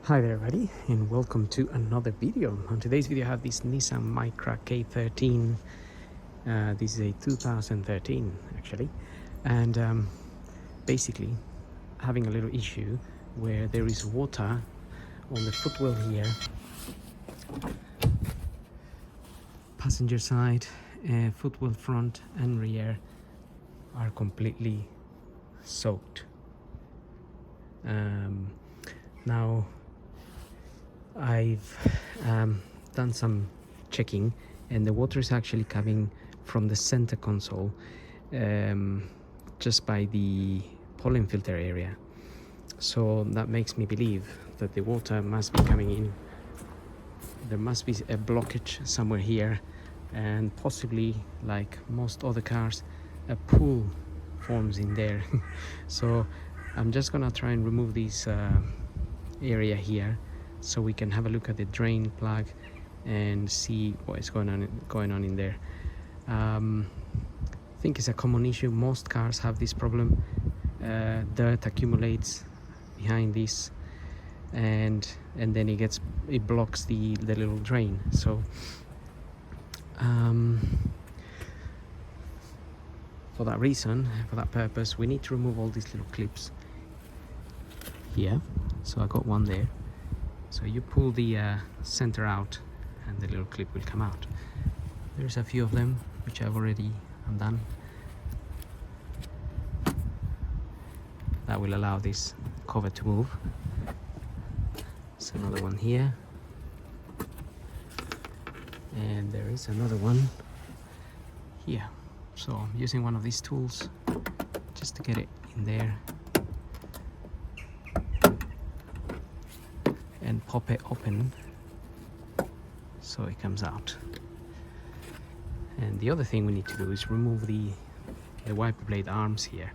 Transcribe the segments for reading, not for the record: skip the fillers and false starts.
Hi there everybody, and welcome to another video. On today's video I have this Nissan Micra K13. This is a 2013 actually, and basically having a little issue where there is water on the footwell here, passenger side, footwell front and rear are completely soaked. Now I've done some checking, and the water is actually coming from the center console, just by the pollen filter area. So that makes me believe that the water must be coming in. There must be a blockage somewhere here, and possibly, like most other cars, a pool forms in there. So I'm just gonna try and remove this area here, so we can have a look at the drain plug and see what is going on in there. I think it's a common issue. Most cars have this problem. Dirt accumulates behind this, and then it blocks the little drain. So for that reason, for that purpose, we need to remove all these little clips here. So I got one there. So you pull the center out and the little clip will come out. There's a few of them which I've already undone. That will allow this cover to move. There's another one here, and there is another one here. So I'm using one of these tools just to get it in there and pop it open so it comes out. And the other thing we need to do is remove the wiper blade arms here.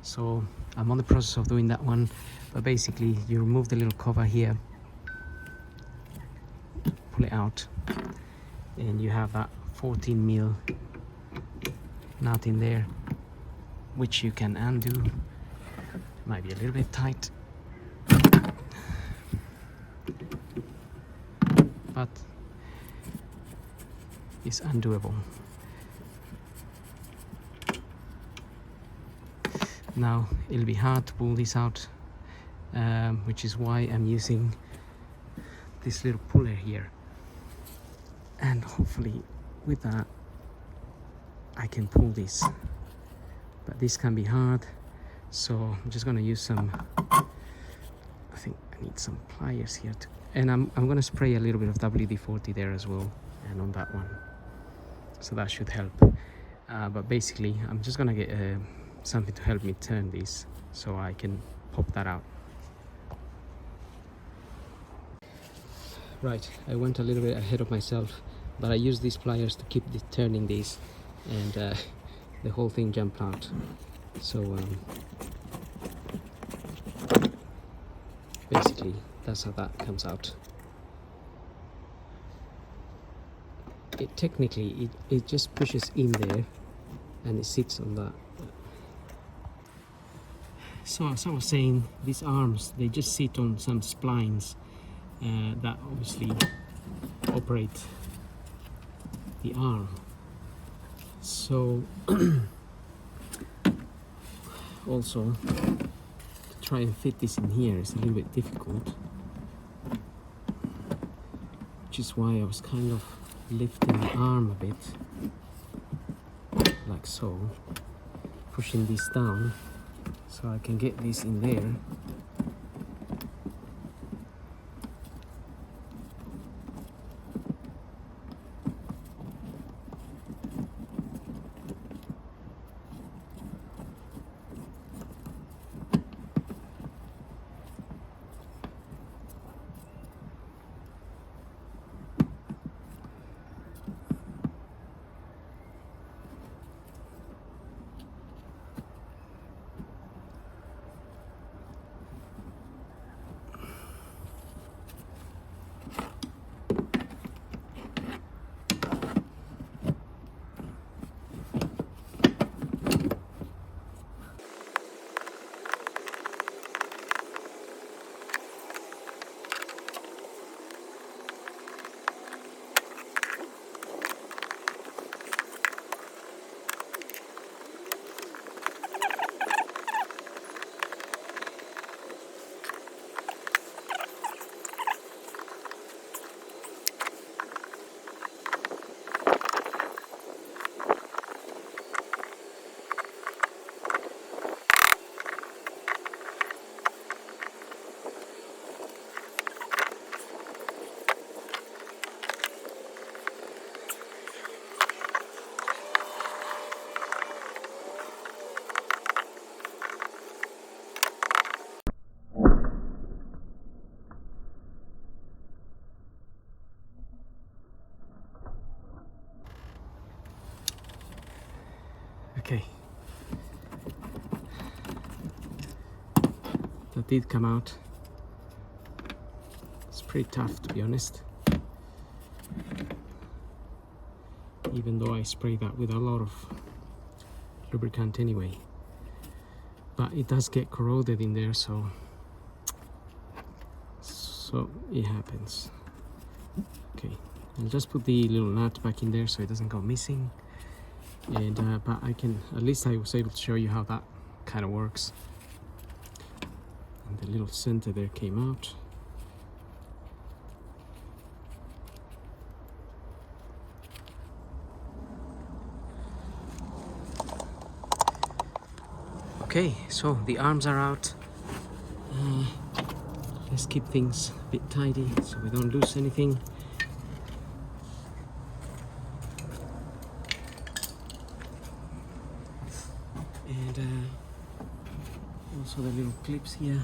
So I'm on the process of doing that one, but basically you remove the little cover here, pull it out, and you have that 14mm nut in there, which you can undo. It might be a little bit tight, but it's undoable. Now it'll be hard to pull this out, which is why I'm using this little puller here, and hopefully with that I can pull this, but this can be hard. So I'm just going to use some, I think I need some pliers here too. And I'm going to spray a little bit of WD-40 there as well, and on that one, so that should help. But basically I'm just going to get something to help me turn this so I can pop that out. Right, I went a little bit ahead of myself, but I used these pliers to keep turning these, and the whole thing jumped out. So basically that's how that comes out. It technically it just pushes in there and it sits on that. So as I was saying, these arms, they just sit on some splines that obviously operate the arm. So also to try and fit this in here is a little bit difficult, which is why I was kind of lifting the arm a bit, like so, pushing this down so I can get this in there. Okay, that did come out. It's pretty tough, to be honest, even though I spray that with a lot of lubricant anyway, but it does get corroded in there, so it happens. Okay, I'll just put the little nut back in there so it doesn't go missing, and but I was able to show you how that kind of works. And the little center there came out. Okay, so the arms are out. Let's keep things a bit tidy so we don't lose anything. And also the little clips here.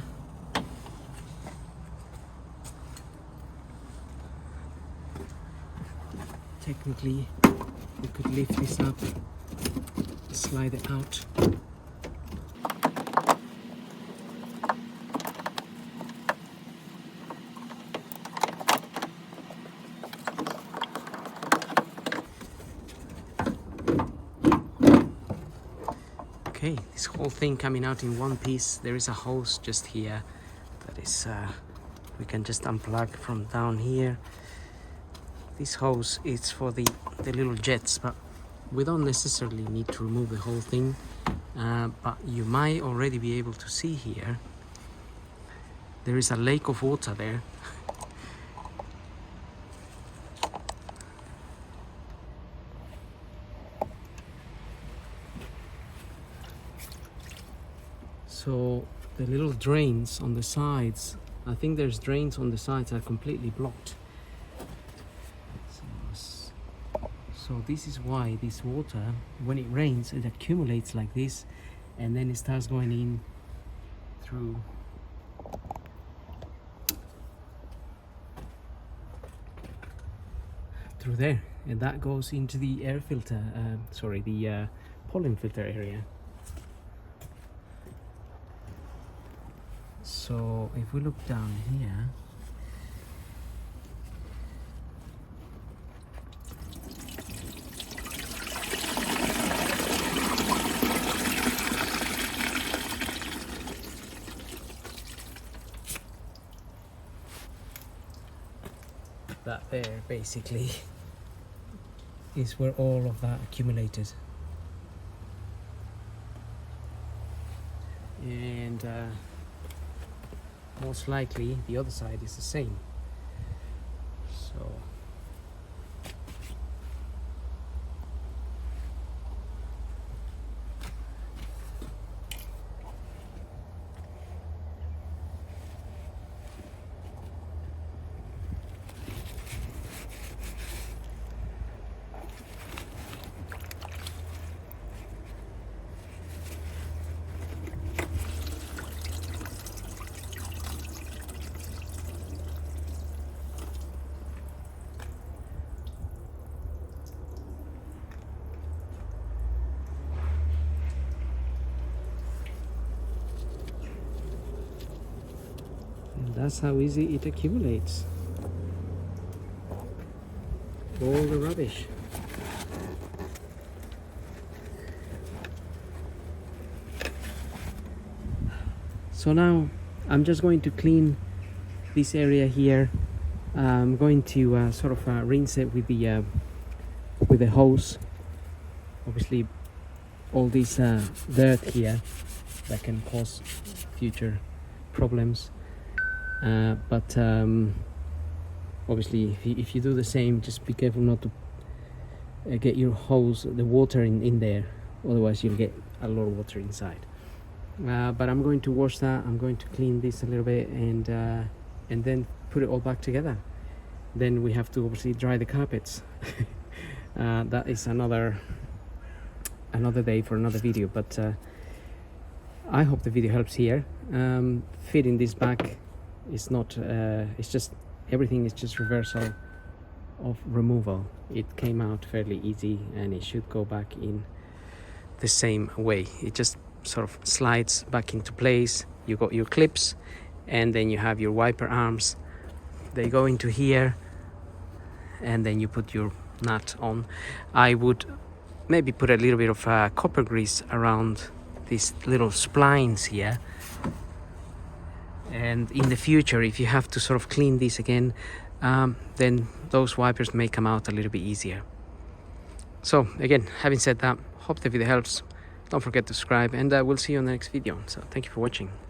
Technically, we could lift this up, slide it out. Okay, this whole thing coming out in one piece. There is a hose just here that is we can just unplug from down here. This hose is for the little jets, but we don't necessarily need to remove the whole thing, but you might already be able to see here there is a lake of water there. So the little drains on the sides, I think there's drains on the sides are completely blocked. So this is why this water, when it rains, it accumulates like this, and then it starts going in through there, and that goes into the air filter, the pollen filter area. So if we look down here, that there basically is where all of that accumulated, and most likely the other side is the same. So that's how easy it accumulates, all the rubbish. So now I'm just going to clean this area here. I'm going to rinse it with the hose. Obviously all this dirt here that can cause future problems. But obviously if you do the same, just be careful not to get your hose, the water in there, otherwise you'll get a lot of water inside. But I'm going to wash that, I'm going to clean this a little bit, and then put it all back together. Then we have to obviously dry the carpets. That is another day for another video, but I hope the video helps here. Fitting this back is not it's just everything is just reversal of removal. It came out fairly easy, and it should go back in the same way. It just sort of slides back into place. You got your clips, and then you have your wiper arms. They go into here, and then you put your nut on. I would maybe put a little bit of copper grease around these little splines here, and in the future, if you have to sort of clean these again, then those wipers may come out a little bit easier. So again, having said that, hope the video helps. Don't forget to subscribe, and we'll see you on the next video. So thank you for watching.